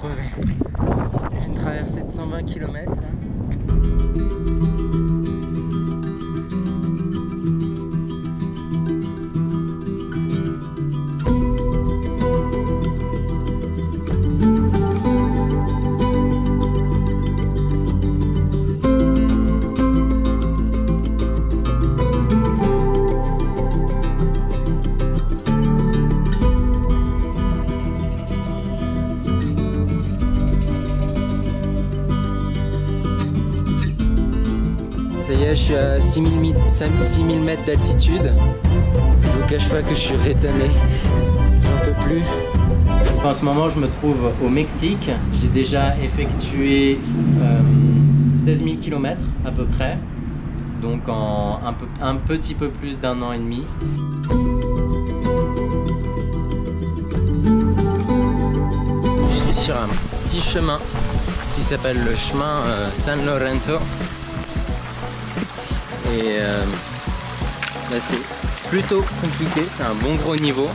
crevé. J'ai une traversée de 120 km là. Ça y est, je suis à 6000 mètres d'altitude. Je vous cache pas que je suis rétamé. J'en peux plus. En ce moment, je me trouve au Mexique. J'ai déjà effectué 16 000 km à peu près. Donc en un petit peu plus d'1 an et demi. Je suis sur un petit chemin qui s'appelle le chemin San Lorenzo. Et bah c'est plutôt compliqué, c'est un bon gros niveau.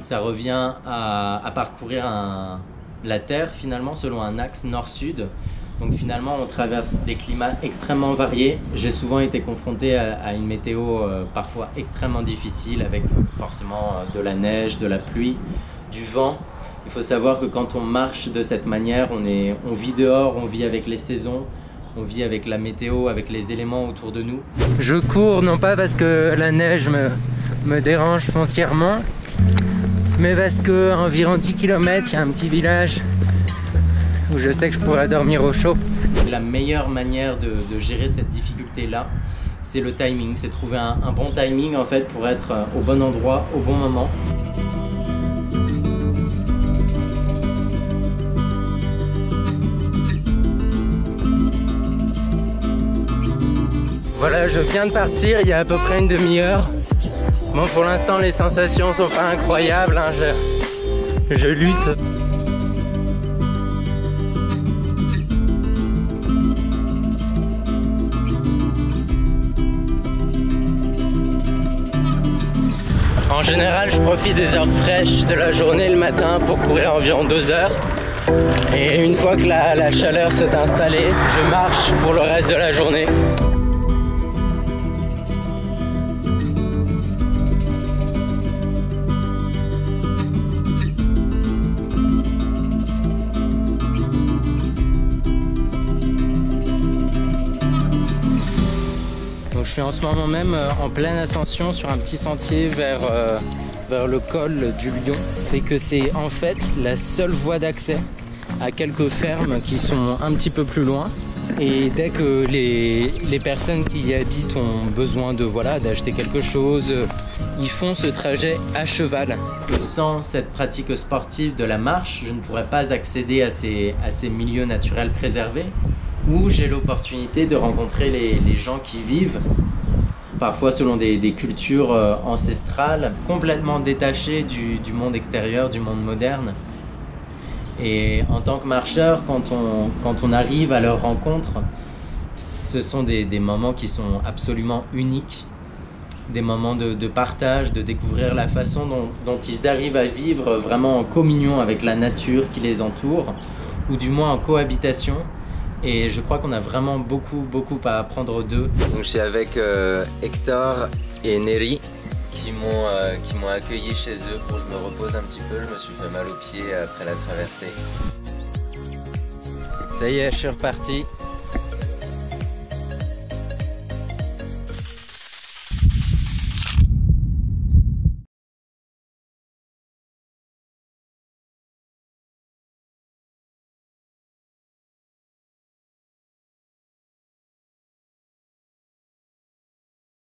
Ça revient à parcourir la Terre finalement selon un axe nord-sud. Donc finalement on traverse des climats extrêmement variés. J'ai souvent été confronté à une météo parfois extrêmement difficile avec forcément de la neige, de la pluie, du vent. Il faut savoir que quand on marche de cette manière, on vit dehors, on vit avec les saisons, on vit avec la météo, avec les éléments autour de nous. Je cours non pas parce que la neige me dérange foncièrement, mais parce que à environ 10 km, il y a un petit village où je sais que je pourrais dormir au chaud. La meilleure manière de gérer cette difficulté-là, c'est le timing. C'est trouver un bon timing en fait pour être au bon endroit, au bon moment. Voilà, je viens de partir il y a à peu près une demi-heure. Bon, pour l'instant, les sensations sont pas incroyables, hein. Je lutte. En général, je profite des heures fraîches de la journée le matin pour courir environ 2 heures. Et une fois que la chaleur s'est installée, je marche pour le reste de la journée. Je suis en ce moment même en pleine ascension sur un petit sentier vers le col du Lion. C'est que c'est en fait la seule voie d'accès à quelques fermes qui sont un petit peu plus loin. Et dès que les personnes qui y habitent ont besoin d'acheter quelque chose, ils font ce trajet à cheval. Sans cette pratique sportive de la marche, je ne pourrais pas accéder à ces milieux naturels préservés, où j'ai l'opportunité de rencontrer les gens qui vivent, parfois selon des cultures ancestrales, complètement détachées du monde extérieur, du monde moderne. Et en tant que marcheur, quand on arrive à leur rencontre, ce sont des moments qui sont absolument uniques, des moments de partage, de découvrir la façon dont ils arrivent à vivre vraiment en communion avec la nature qui les entoure, ou du moins en cohabitation. Et je crois qu'on a vraiment beaucoup à apprendre d'eux. Donc je suis avec Hector et Neri qui m'ont accueilli chez eux pour que je me repose un petit peu. Je me suis fait mal aux pieds après la traversée. Ça y est, je suis reparti.